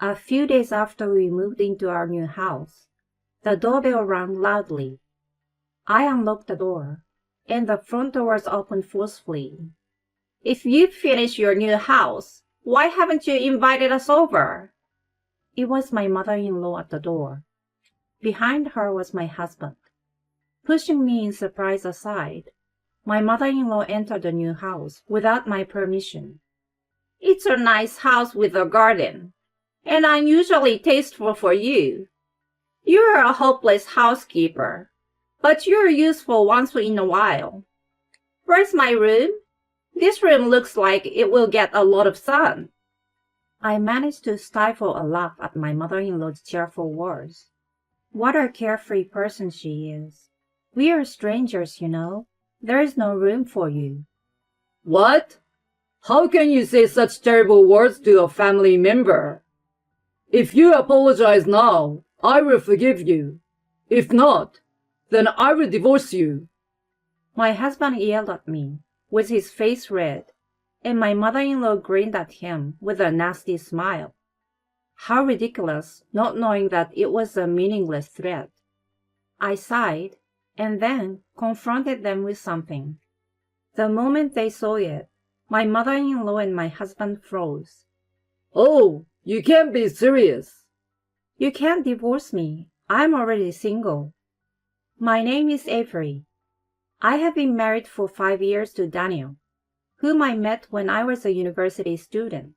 A few days after we moved into our new house, the doorbell rang loudly. I unlocked the door, and the front door was opened forcefully. "If you've finished your new house, why haven't you invited us over?" It was my mother-in-law at the door. Behind her was my husband. Pushing me in surprise aside, my mother-in-law entered the new house without my permission. "It's a nice house with a garden, and unusually tasteful for you. You're a hopeless housekeeper, but you're useful once in a while. Where's my room? This room looks like it will get a lot of sun." I managed to stifle a laugh at my mother-in-law's cheerful words. What a carefree person she is. "We are strangers, you know. There is no room for you." What? How can you say such terrible words to a family member? If you apologize now, I will forgive you. If not, then I will divorce you. My husband yelled at me, with his face red, and my mother-in-law grinned at him with a nasty smile. How ridiculous, not knowing that it was a meaningless threat. I sighed, and then confronted them with something. The moment they saw it, my mother-in-law and my husband froze. Oh, you can't be serious. "You can't divorce me. I'm already single." "My name is Avery. I have been married for 5 years to Daniel, whom I met when I was a university student.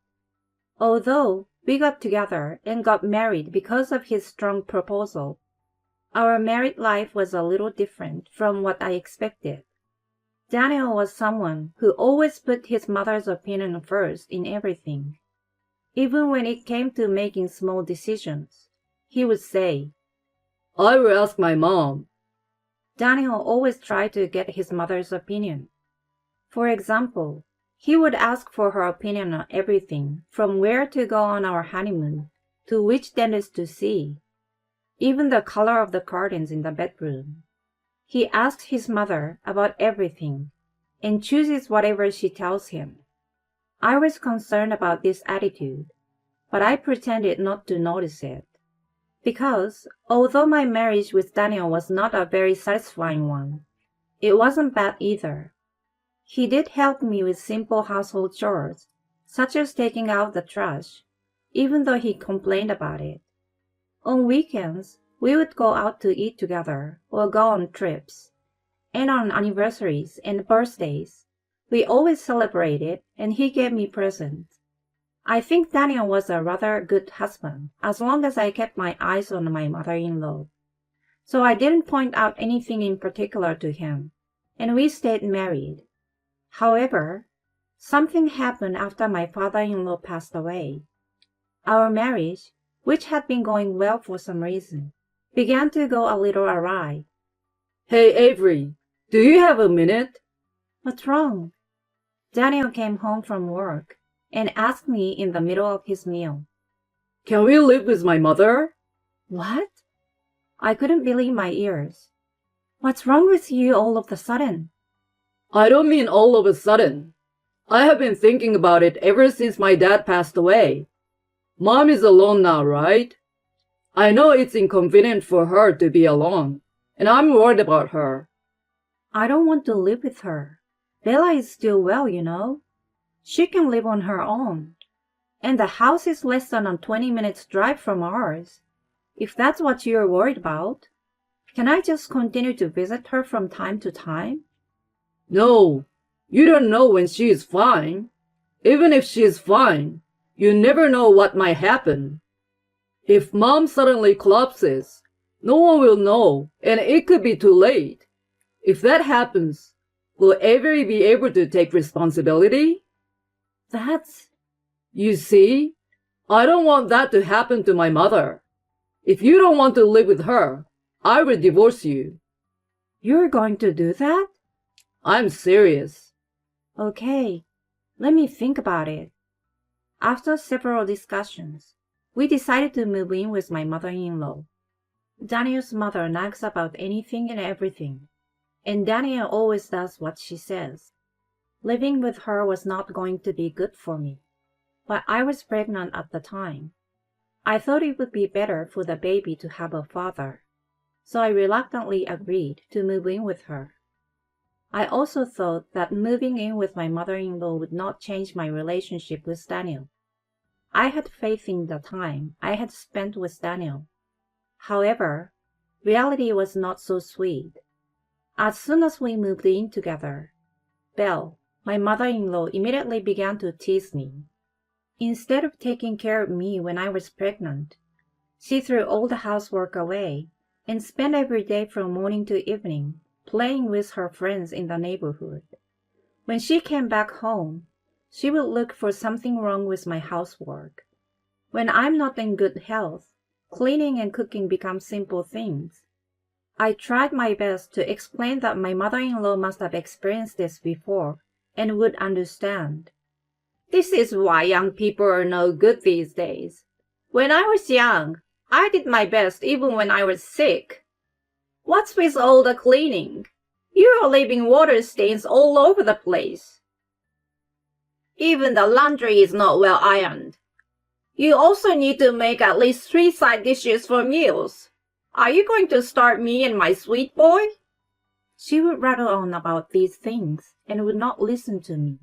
Although we got together and got married because of his strong proposal, our married life was a little different from what I expected. Daniel was someone who always put his mother's opinion first in everything. Even when it came to making small decisions, he would say, I will ask my mom." Daniel always tried to get his mother's opinion. For example, he would ask for her opinion on everything from where to go on our honeymoon to which dentist to see, even the color of the curtains in the bedroom. He asks his mother about everything and chooses whatever she tells him. I was concerned about this attitude, but I pretended not to notice it. Because, although my marriage with Daniel was not a very satisfying one, it wasn't bad either. He did help me with simple household chores, such as taking out the trash, even though he complained about it. On weekends, we would go out to eat together or go on trips. And on anniversaries and birthdays, we always celebrated and he gave me presents. I think Daniel was a rather good husband as long as I kept my eyes on my mother-in-law. So I didn't point out anything in particular to him, and we stayed married. However, something happened after my father-in-law passed away. Our marriage, which had been going well for some reason, began to go a little awry. Hey, Avery, do you have a minute? What's wrong? Daniel came home from work and asked me in the middle of his meal. Can we live with my mother? What? I couldn't believe my ears. What's wrong with you all of a sudden? I don't mean all of a sudden. I have been thinking about it ever since my dad passed away. Mom is alone now, right? I know it's inconvenient for her to be alone, and I'm worried about her. I don't want to live with her. Bella is still well, you know. She can live on her own. And the house is less than a 20 minutes drive from ours. If that's what you're worried about, can I just continue to visit her from time to time? No, you don't know when she is fine. Even if she is fine, you never know what might happen. If Mom suddenly collapses, no one will know, and it could be too late. If that happens, will Avery be able to take responsibility? That's... You see, I don't want that to happen to my mother. If you don't want to live with her, I will divorce you. You're going to do that? I'm serious. Okay, let me think about it. After several discussions, we decided to move in with my mother-in-law. Daniel's mother nags about anything and everything, and Daniel always does what she says. Living with her was not going to be good for me, but I was pregnant at the time. I thought it would be better for the baby to have a father, so I reluctantly agreed to move in with her. I also thought that moving in with my mother-in-law would not change my relationship with Daniel. I had faith in the time I had spent with Daniel. However, reality was not so sweet. As soon as we moved in together, Belle, my mother-in-law, immediately began to tease me. Instead of taking care of me when I was pregnant, she threw all the housework away and spent every day from morning to evening playing with her friends in the neighborhood. When she came back home, she would look for something wrong with my housework. When I'm not in good health, cleaning and cooking become simple things. I tried my best to explain that my mother-in-law must have experienced this before and would understand. This is why young people are no good these days. When I was young, I did my best even when I was sick. What's with all the cleaning? You're leaving water stains all over the place. Even the laundry is not well ironed. You also need to make at least 3 side dishes for meals. Are you going to starve me and my sweet boy? She would rattle on about these things and would not listen to me.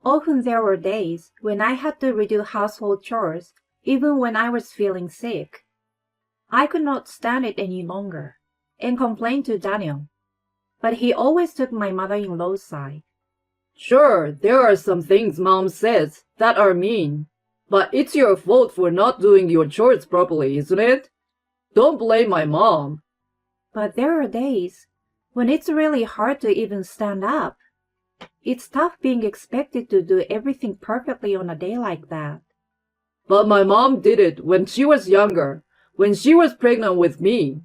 Often there were days when I had to redo household chores even when I was feeling sick. I could not stand it any longer and complained to Daniel, but he always took my mother-in-law's side. Sure, there are some things Mom says that are mean, but it's your fault for not doing your chores properly, isn't it? Don't blame my mom. But there are days when it's really hard to even stand up. It's tough being expected to do everything perfectly on a day like that. But my mom did it when she was younger, when she was pregnant with me.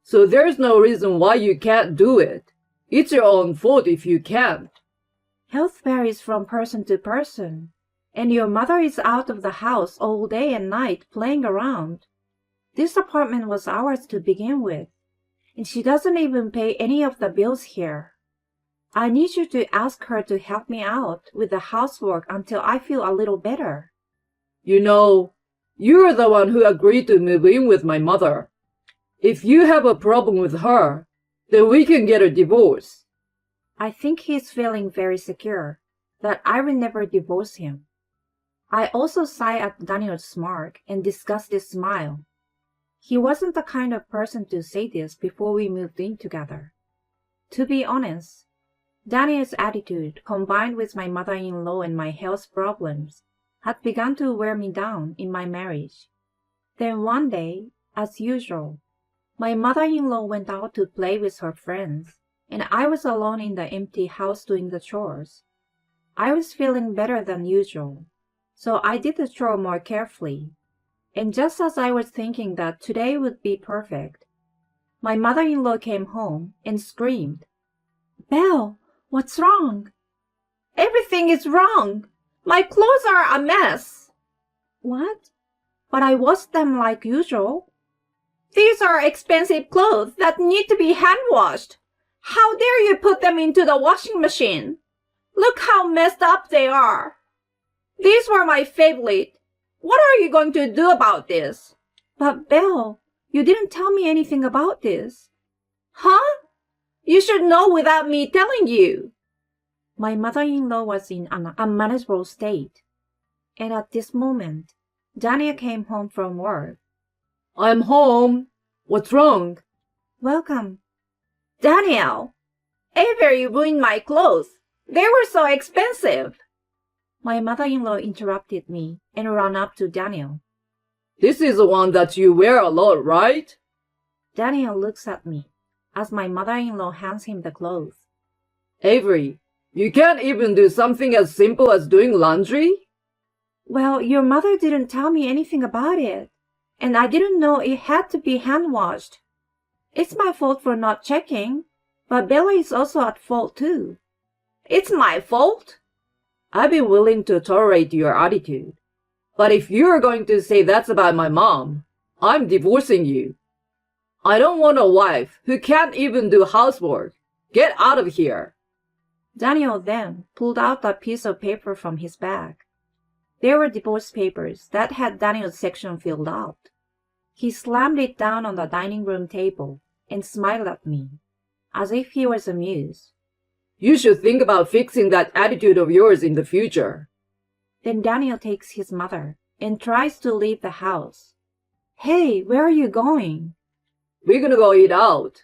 So there's no reason why you can't do it. It's your own fault if you can't. Health varies from person to person, and your mother is out of the house all day and night playing around. This apartment was ours to begin with, and she doesn't even pay any of the bills here. I need you to ask her to help me out with the housework until I feel a little better. You know, you're the one who agreed to move in with my mother. If you have a problem with her, then we can get a divorce. I think he's feeling very secure that I will never divorce him. I also sigh at Daniel's smirk and disgusted smile. He wasn't the kind of person to say this before we moved in together. To be honest, Daniel's attitude, combined with my mother-in-law and my health problems, had begun to wear me down in my marriage. Then one day, as usual, my mother-in-law went out to play with her friends, and I was alone in the empty house doing the chores. I was feeling better than usual, so I did the chore more carefully. And just as I was thinking that today would be perfect, my mother-in-law came home and screamed, "Belle, what's wrong?" "Everything is wrong. My clothes are a mess." "What? But I washed them like usual." "These are expensive clothes that need to be hand-washed. How dare you put them into the washing machine? Look how messed up they are. These were my favorite. What are you going to do about this?" "But Belle, you didn't tell me anything about this." "Huh? You should know without me telling you." My mother-in-law was in an unmanageable state, and at this moment, Daniel came home from work. I'm home. What's wrong? "Welcome." "Daniel, Avery ruined my clothes. They were so expensive." My mother-in-law interrupted me and ran up to Daniel. This is the one that you wear a lot, right? Daniel looks at me as my mother-in-law hands him the clothes. Avery, you can't even do something as simple as doing laundry? "Well, your mother didn't tell me anything about it, and I didn't know it had to be hand-washed. It's my fault for not checking, but Bella is also at fault too." "It's my fault?" I'd be willing to tolerate your attitude. But if you're going to say that's about my mom, I'm divorcing you. I don't want a wife who can't even do housework. Get out of here. Daniel then pulled out a piece of paper from his bag. There were divorce papers that had Daniel's section filled out. He slammed it down on the dining room table and smiled at me, as if he was amused. You should think about fixing that attitude of yours in the future. Then Daniel takes his mother and tries to leave the house. Hey, where are you going? We're gonna go eat out.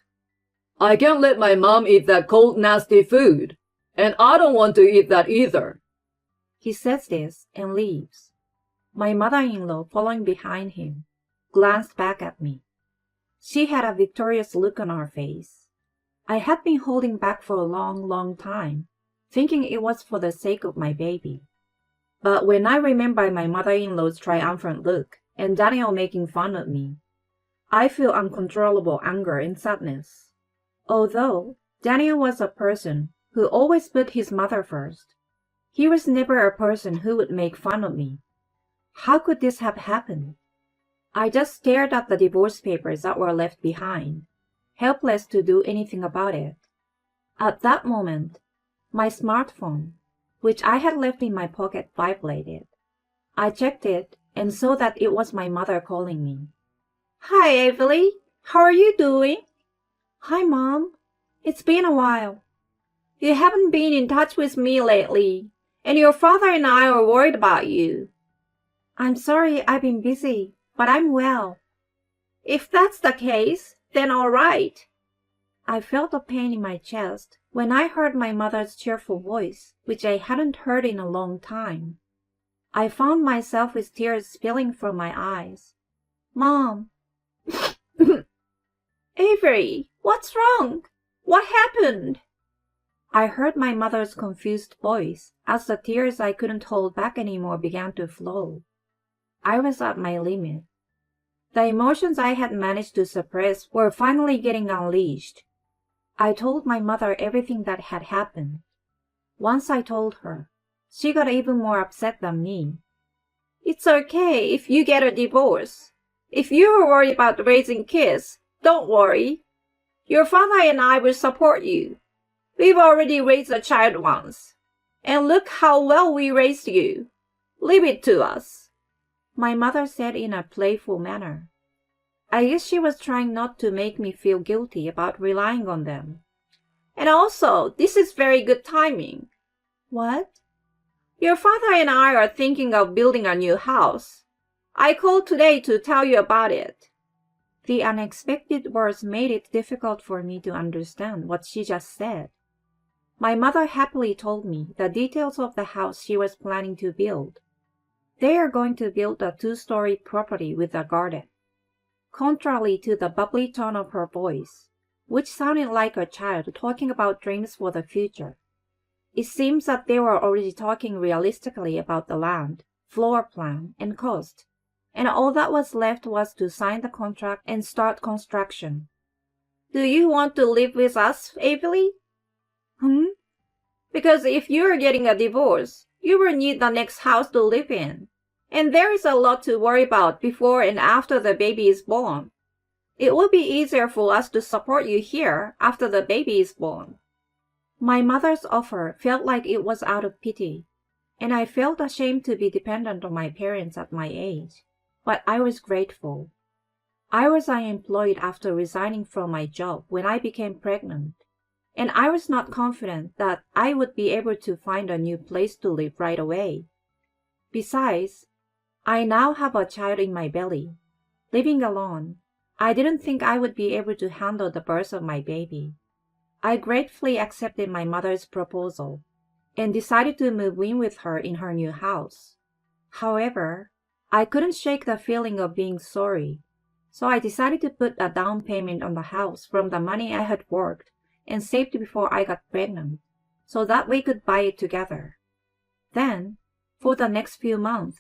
I can't let my mom eat that cold, nasty food, and I don't want to eat that either. He says this and leaves. My mother-in-law, following behind him, glanced back at me. She had a victorious look on her face. I had been holding back for a long, long time, thinking it was for the sake of my baby. But when I remember my mother-in-law's triumphant look and Daniel making fun of me, I feel uncontrollable anger and sadness. Although Daniel was a person who always put his mother first, he was never a person who would make fun of me. How could this have happened? I just stared at the divorce papers that were left behind, helpless to do anything about it. At that moment, my smartphone, which I had left in my pocket, vibrated. I checked it and saw that it was my mother calling me. Hi, Evelyn. How are you doing? Hi, Mom. It's been a while. You haven't been in touch with me lately, and your father and I are worried about you. I'm sorry I've been busy, but I'm well. If that's the case, then all right. I felt a pain in my chest when I heard my mother's cheerful voice, which I hadn't heard in a long time. I found myself with tears spilling from my eyes. Mom. Avery, what's wrong? What happened? I heard my mother's confused voice as the tears I couldn't hold back anymore began to flow. I was at my limit. The emotions I had managed to suppress were finally getting unleashed. I told my mother everything that had happened. Once I told her, she got even more upset than me. It's okay if you get a divorce. If you're worried about raising kids, don't worry. Your father and I will support you. We've already raised a child once. And look how well we raised you. Leave it to us. My mother said in a playful manner. I guess she was trying not to make me feel guilty about relying on them. And also, this is very good timing. What? Your father and I are thinking of building a new house. I called today to tell you about it. The unexpected words made it difficult for me to understand what she just said. My mother happily told me the details of the house she was planning to build. They are going to build a 2-story property with a garden. Contrary to the bubbly tone of her voice, which sounded like a child talking about dreams for the future, it seems that they were already talking realistically about the land, floor plan, and cost, and all that was left was to sign the contract and start construction. Do you want to live with us, Evelyn? Because if you're getting a divorce, you will need the next house to live in. And there is a lot to worry about before and after the baby is born. It will be easier for us to support you here after the baby is born. My mother's offer felt like it was out of pity, and I felt ashamed to be dependent on my parents at my age, but I was grateful. I was unemployed after resigning from my job when I became pregnant, and I was not confident that I would be able to find a new place to live right away. Besides, I now have a child in my belly. Living alone, I didn't think I would be able to handle the birth of my baby. I gratefully accepted my mother's proposal and decided to move in with her in her new house. However, I couldn't shake the feeling of being sorry, so I decided to put a down payment on the house from the money I had worked and saved before I got pregnant, so that we could buy it together. Then, for the next few months,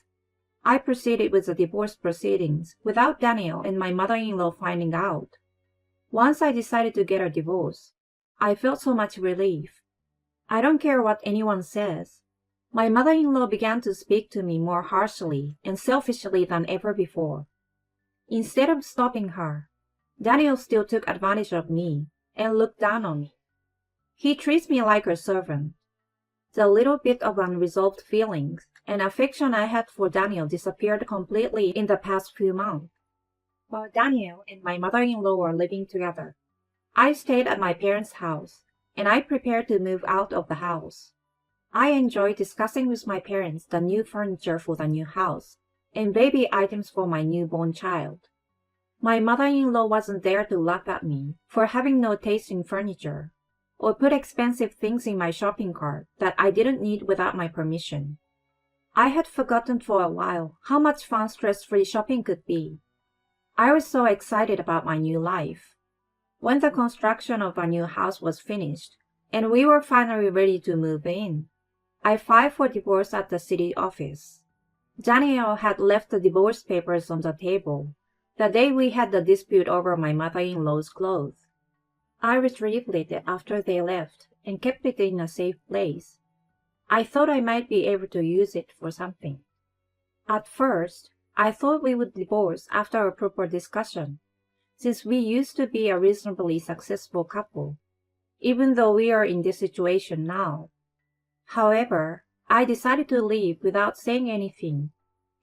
I proceeded with the divorce proceedings without Daniel and my mother-in-law finding out. Once I decided to get a divorce, I felt so much relief. I don't care what anyone says. My mother-in-law began to speak to me more harshly and selfishly than ever before. Instead of stopping her, Daniel still took advantage of me and looked down on me. He treats me like a servant. The little bit of unresolved feelings and affection I had for Daniel disappeared completely in the past few months. While Daniel and my mother-in-law were living together, I stayed at my parents' house, and I prepared to move out of the house. I enjoyed discussing with my parents the new furniture for the new house and baby items for my newborn child. My mother-in-law wasn't there to laugh at me for having no taste in furniture, or put expensive things in my shopping cart that I didn't need without my permission. I had forgotten for a while how much fun stress-free shopping could be. I was so excited about my new life. When the construction of our new house was finished, and we were finally ready to move in, I filed for divorce at the city office. Daniel had left the divorce papers on the table the day we had the dispute over my mother-in-law's clothes. I retrieved it after they left and kept it in a safe place. I thought I might be able to use it for something. At first, I thought we would divorce after a proper discussion, since we used to be a reasonably successful couple, even though we are in this situation now. However, I decided to leave without saying anything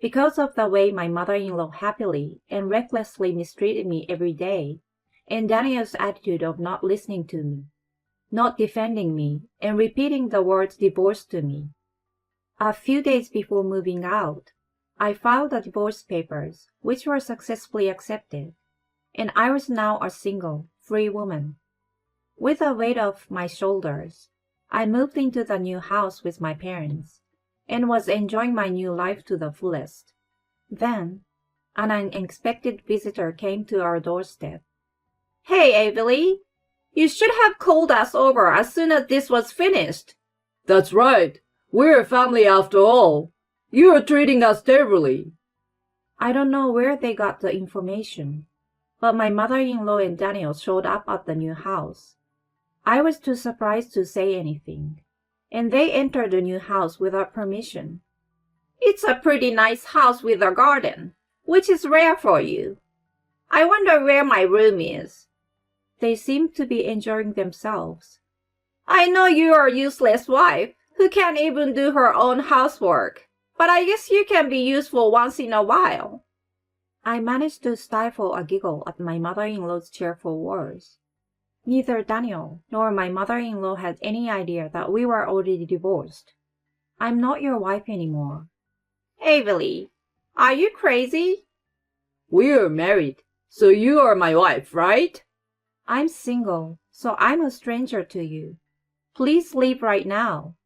because of the way my mother-in-law happily and recklessly mistreated me every day, and Daniel's attitude of not listening to me, not defending me, and repeating the words divorce to me. A few days before moving out, I filed the divorce papers, which were successfully accepted, and I was now a single, free woman. With the weight off my shoulders, I moved into the new house with my parents, and was enjoying my new life to the fullest. Then, an unexpected visitor came to our doorstep. Hey, Avery, you should have called us over as soon as this was finished. That's right. We're a family after all. You're treating us terribly. I don't know where they got the information, but my mother-in-law and Daniel showed up at the new house. I was too surprised to say anything, and they entered the new house without permission. It's a pretty nice house with a garden, which is rare for you. I wonder where my room is. They seemed to be enjoying themselves. I know you're a useless wife who can't even do her own housework, but I guess you can be useful once in a while. I managed to stifle a giggle at my mother-in-law's cheerful words. Neither Daniel nor my mother-in-law had any idea that we were already divorced. I'm not your wife anymore. Avery, are you crazy? We're married, so you are my wife, right? I'm single, so I'm a stranger to you. Please leave right now.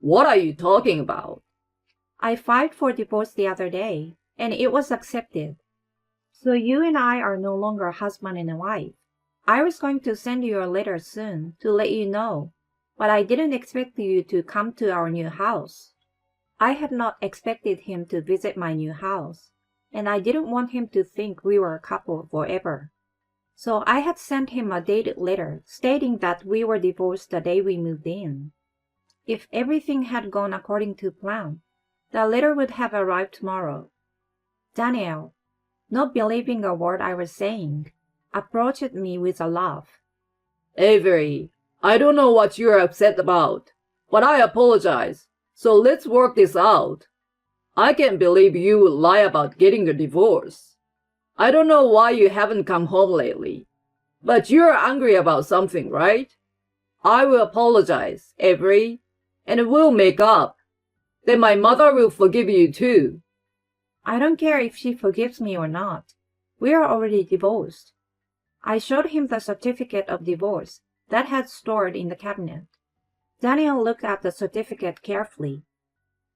What are you talking about? I filed for divorce the other day, and it was accepted. So you and I are no longer husband and wife. I was going to send you a letter soon to let you know, but I didn't expect you to come to our new house. I had not expected him to visit my new house, and I didn't want him to think we were a couple forever. So I had sent him a dated letter stating that we were divorced the day we moved in. If everything had gone according to plan, the letter would have arrived tomorrow. Daniel, not believing a word I was saying, approached me with a laugh. Avery, I don't know what you're upset about, but I apologize. So let's work this out. I can't believe you would lie about getting a divorce. I don't know why you haven't come home lately, but you're angry about something, right? I will apologize, Avery, and we'll make up. Then my mother will forgive you too. I don't care if she forgives me or not. We are already divorced. I showed him the certificate of divorce that had stored in the cabinet. Daniel looked at the certificate carefully.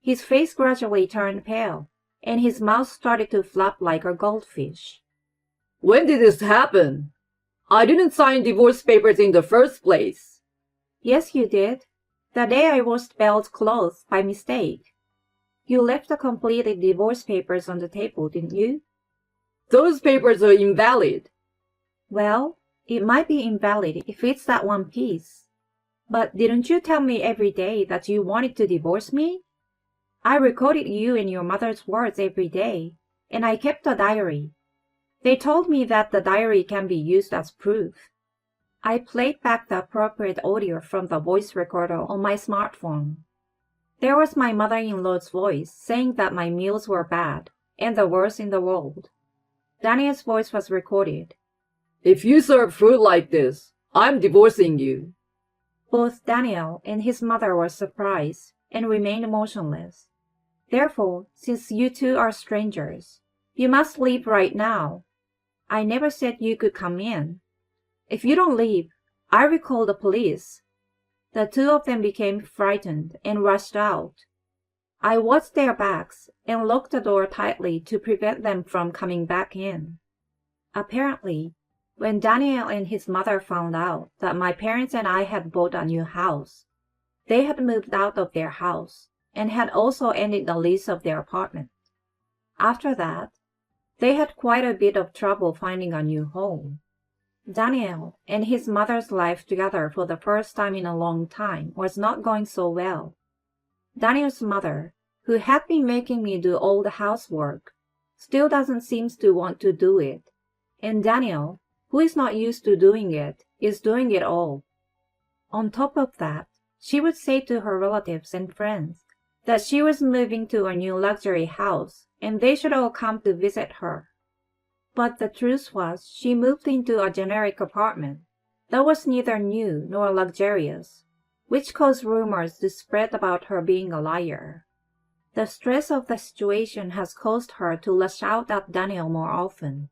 His face gradually turned pale, and his mouth started to flap like a goldfish. When did this happen? I didn't sign divorce papers in the first place. Yes, you did. The day I washed Belle's clothes by mistake. You left the completed divorce papers on the table, didn't you? Those papers are invalid. Well, it might be invalid if it's that one piece. But didn't you tell me every day that you wanted to divorce me? I recorded you and your mother's words every day, and I kept a diary. They told me that the diary can be used as proof. I played back the appropriate audio from the voice recorder on my smartphone. There was my mother-in-law's voice saying that my meals were bad and the worst in the world. Daniel's voice was recorded. If you serve food like this, I'm divorcing you. Both Daniel and his mother were surprised and remained motionless. Therefore, since you two are strangers, you must leave right now. I never said you could come in. If you don't leave, I will call the police. The two of them became frightened and rushed out. I watched their backs and locked the door tightly to prevent them from coming back in. Apparently, when Daniel and his mother found out that my parents and I had bought a new house, they had moved out of their house and had also ended the lease of their apartment. After that, they had quite a bit of trouble finding a new home. Daniel and his mother's life together for the first time in a long time was not going so well. Daniel's mother, who had been making me do all the housework, still doesn't seem to want to do it, and Daniel, who is not used to doing it, is doing it all. On top of that, she would say to her relatives and friends that she was moving to a new luxury house and they should all come to visit her. But the truth was she moved into a generic apartment that was neither new nor luxurious, which caused rumors to spread about her being a liar. The stress of the situation has caused her to lash out at Daniel more often.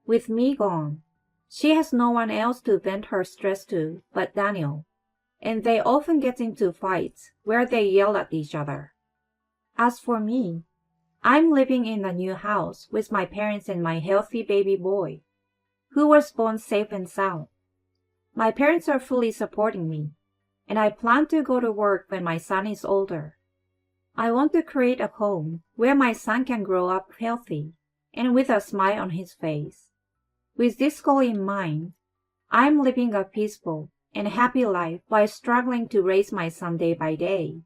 With me gone, she has no one else to vent her stress to but Daniel, and they often get into fights where they yell at each other. As for me, I'm living in a new house with my parents and my healthy baby boy, who was born safe and sound. My parents are fully supporting me, and I plan to go to work when my son is older. I want to create a home where my son can grow up healthy and with a smile on his face. With this goal in mind, I'm living a peaceful and happy life while struggling to raise my son day by day.